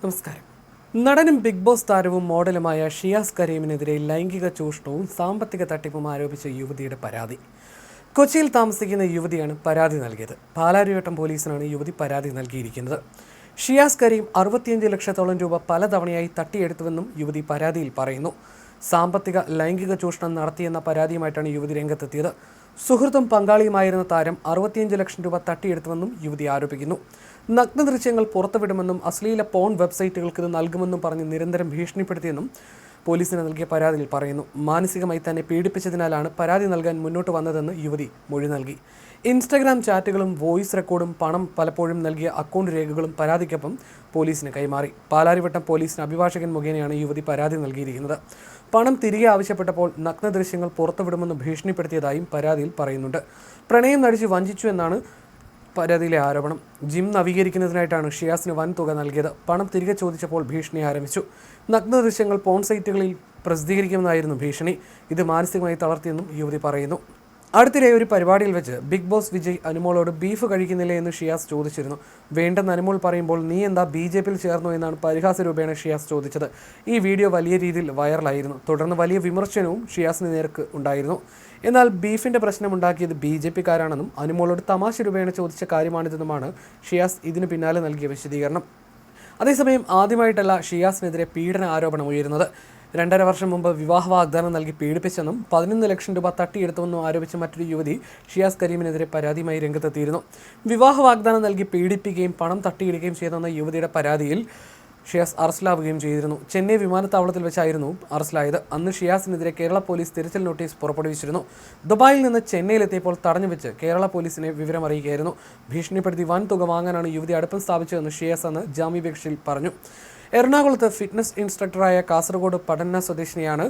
നമസ്കാരം. നടനും big boss താരവും മോഡലുമായ ഷിയാസ് കരീമിനെതിരെ ലൈംഗിക ചൂഷണവും സാമ്പത്തിക തട്ടിപ്പും ആരോപിച്ച യുവതിയുടെ പരാതി. കൊച്ചിയിൽ താമസിക്കുന്ന യുവതിയാണ് പരാതി നൽകിയത്. പാലാരിവട്ടം പോലീസിനാണ് യുവതി പരാതി നൽകിയിരിക്കുന്നത്. ഷിയാസ് കരീം 65 ലക്ഷത്തോളം രൂപ പലതവണയായി തട്ടിയെടുത്തുവെന്നും യുവതി പരാതിയിൽ പറയുന്നു. സാമ്പത്തിക ലൈംഗിക ചൂഷണം നടത്തിയെന്ന പരാതിയുമായിട്ടാണ് യുവതി രംഗത്തെത്തിയത്. സുഹൃത്തും പങ്കാളിയുമായിരുന്ന താരം 65 ലക്ഷം രൂപ തട്ടിയെടുത്തുവെന്നും യുവതി ആരോപിക്കുന്നു. നഗ്നദൃശ്യങ്ങൾ പുറത്തുവിടുമെന്നും അശ്ലീല പോൺ വെബ്സൈറ്റുകൾക്ക് ഇത് നൽകുമെന്നും പറഞ്ഞ് നിരന്തരം ഭീഷണിപ്പെടുത്തിയെന്നും പോലീസിന് നൽകിയ പരാതിയിൽ പറയുന്നു. മാനസികമായി തന്നെ പീഡിപ്പിച്ചതിനാലാണ് പരാതി നൽകാൻ മുന്നോട്ട് വന്നതെന്ന് യുവതി മൊഴി നൽകി. ഇൻസ്റ്റഗ്രാം ചാറ്റുകളും വോയിസ് റെക്കോർഡും പണം പലപ്പോഴും നൽകിയ അക്കൗണ്ട് രേഖകളും പരാതിക്കൊപ്പം പോലീസിന് കൈമാറി. പാലാരിവട്ടം പോലീസിന് അഭിഭാഷകൻ മുഖേനയാണ് യുവതി പരാതി നൽകിയിരിക്കുന്നത്. പണം തിരികെ ആവശ്യപ്പെട്ടപ്പോൾ നഗ്നദൃശ്യങ്ങൾ പുറത്തുവിടുമെന്ന് ഭീഷണിപ്പെടുത്തിയതായും പരാതിയിൽ പറയുന്നുണ്ട്. പ്രണയം നടിച്ച് വഞ്ചിച്ചു എന്നാണ് പരാതിയിലെ ആരോപണം. ജിം നവീകരിക്കുന്നതിനായിട്ടാണ് ഷിയാസിന് വൻ തുക നൽകിയത്. പണം തിരികെ ചോദിച്ചപ്പോൾ ഭീഷണി ആരംഭിച്ചു. നഗ്നദൃശ്യങ്ങൾ പോൺ സൈറ്റുകളിൽ പ്രസിദ്ധീകരിക്കുമെന്നായിരുന്നു ഭീഷണി. ഇത് മാനസികമായി തളർത്തിയെന്നും യുവതി പറയുന്നു. അടുത്തിടെ ഒരു പരിപാടിയിൽ വെച്ച് ബിഗ് ബോസ് വിജയ് അനുമോളോട് ബീഫ് കഴിക്കുന്നില്ല എന്ന് ഷിയാസ് ചോദിച്ചിരുന്നു. വേണ്ടെന്ന് അനുമോൾ പറയുമ്പോൾ നീ എന്താ BJPയിൽ ചേർന്നു എന്നാണ് പരിഹാസ രൂപേണ ഷിയാസ് ചോദിച്ചത്. ഈ വീഡിയോ വലിയ രീതിയിൽ വൈറലായിരുന്നു. തുടർന്ന് വലിയ വിമർശനവും ഷിയാസിന് നേർക്ക് ഉണ്ടായിരുന്നു. എന്നാൽ ബീഫിൻ്റെ പ്രശ്നമുണ്ടാക്കിയത് BJPക്കാരാണെന്നും അനുമോളോട് തമാശ രൂപേണ ചോദിച്ച കാര്യമാണിതെന്നുമാണ് ഷിയാസ് ഇതിന് പിന്നാലെ നൽകിയ വിശദീകരണം. അതേസമയം ആദ്യമായിട്ടല്ല ഷിയാസിനെതിരെ പീഡന ആരോപണം ഉയരുന്നത്. 2.5 വർഷം മുമ്പ് വിവാഹ വാഗ്ദാനം നൽകി പീഡിപ്പിച്ചെന്നും 11 ലക്ഷം രൂപ തട്ടിയെടുത്തുവെന്നും ആരോപിച്ച മറ്റൊരു യുവതി ഷിയാസ് കരീമിനെതിരെ പരാതിയുമായി രംഗത്തെത്തിയിരുന്നു. വിവാഹ വാഗ്ദാനം നൽകി പീഡിപ്പിക്കുകയും പണം തട്ടിയെടുക്കുകയും ചെയ്തെന്ന യുവതിയുടെ പരാതിയിൽ ഷിയാസ് അറസ്റ്റിലാവുകയും ചെയ്തിരുന്നു. ചെന്നൈ വിമാനത്താവളത്തിൽ വെച്ചായിരുന്നു അറസ്റ്റിലായത്. അന്ന് ഷിയാസിനെതിരെ കേരള പോലീസ് തിരച്ചിൽ നോട്ടീസ് പുറപ്പെടുവിച്ചിരുന്നു. ദുബായിൽ നിന്ന് ചെന്നൈയിലെത്തിയപ്പോൾ തടഞ്ഞുവെച്ച് കേരള പോലീസിനെ വിവരം അറിയിക്കുകയായിരുന്നു. ഭീഷണിപ്പെടുത്തി വൻ തുക വാങ്ങാനാണ് യുവതി അടുപ്പം സ്ഥാപിച്ചതെന്ന് ഷിയാസ് അന്ന് ജാമ്യാപേക്ഷയിൽ പറഞ്ഞു. എറണാകുളത്ത് ഫിറ്റ്നസ് ഇൻസ്ട്രക്ടറായ കാസർഗോഡ് പടന്ന സ്വദേശിനിയാണ്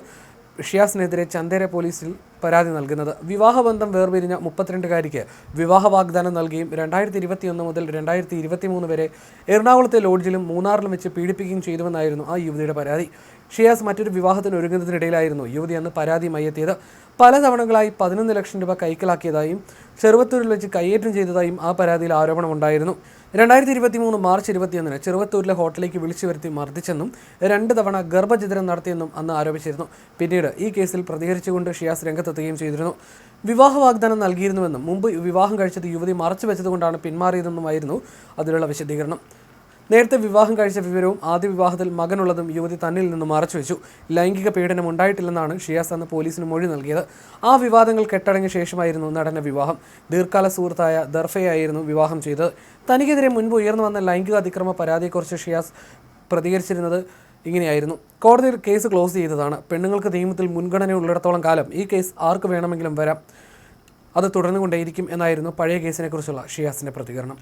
ഷിയാസിനെതിരെ ചന്ദേര പോലീസിൽ പരാതി നൽകുന്നത്. വിവാഹബന്ധം വേർപിരിഞ്ഞ 32-കാരിക്ക് വിവാഹ വാഗ്ദാനം നൽകുകയും 2021 മുതൽ 2023 വരെ എറണാകുളത്തെ ലോഡ്ജിലും മൂന്നാറിലും വെച്ച് പീഡിപ്പിക്കുകയും ചെയ്തുവെന്നായിരുന്നു ആ യുവതിയുടെ പരാതി. ഷിയാസ് മറ്റൊരു വിവാഹത്തിന് ഒരുങ്ങുന്നതിനിടയിലായിരുന്നു യുവതി അന്ന് പരാതിയുമായി എത്തിയത്. പലതവണകളായി 11 ലക്ഷം രൂപ കൈക്കലാക്കിയതായും ചെറുവത്തൂരിൽ വെച്ച് കയ്യേറ്റം ചെയ്തതായും ആ പരാതിയിൽ ആരോപണമുണ്ടായിരുന്നു. 2023 മാർച്ച് 21 ചെറുവത്തൂരിലെ ഹോട്ടലിലേക്ക് വിളിച്ചു വരുത്തി മർദ്ദിച്ചെന്നും 2 തവണ ഗർഭഛിദ്രം നടത്തിയെന്നും അന്ന് ആരോപിച്ചിരുന്നു. പിന്നീട് ഈ കേസിൽ പ്രതികരിച്ചുകൊണ്ട് ഷിയാസ് രംഗത്തെത്തുകയും ചെയ്തിരുന്നു. വിവാഹ വാഗ്ദാനം നൽകിയിരുന്നുവെന്നും മുമ്പ് വിവാഹം കഴിച്ചത് യുവതി മറച്ചു വെച്ചതുകൊണ്ടാണ് പിന്മാറിയതെന്നുമായിരുന്നു അതിലുള്ള വിശദീകരണം. നേരത്തെ വിവാഹം കഴിച്ച വിവരവും ആദ്യ വിവാഹത്തിൽ മകനുള്ളതും യുവതി തന്നിൽ നിന്ന് മറച്ചുവെച്ചു. ലൈംഗിക പീഡനം ഉണ്ടായിട്ടില്ലെന്നാണ് ഷിയാസ് അന്ന് പോലീസിന് മൊഴി നൽകിയത്. ആ വിവാദങ്ങൾ കെട്ടടങ്ങിയ ശേഷമായിരുന്നു നടന്റെ വിവാഹം. ദീർഘകാല സുഹൃത്തായ ദർഫയായിരുന്നു വിവാഹം ചെയ്തത്. തനിക്കെതിരെ മുൻപ് ഉയർന്നു വന്ന ലൈംഗിക അതിക്രമ പരാതിയെക്കുറിച്ച് ഷിയാസ് പ്രതികരിച്ചിരുന്നത് ഇങ്ങനെയായിരുന്നു. കോടതിയിൽ കേസ് ക്ലോസ് ചെയ്തതാണ്. പെണ്ണുങ്ങൾക്ക് നിയമത്തിൽ മുൻഗണന ഉള്ളിടത്തോളം കാലം ഈ കേസ് ആർക്ക് വേണമെങ്കിലും വരാം. അത് തുടർന്നുകൊണ്ടേയിരിക്കും എന്നായിരുന്നു പഴയ കേസിനെക്കുറിച്ചുള്ള ഷിയാസിൻ്റെ പ്രതികരണം.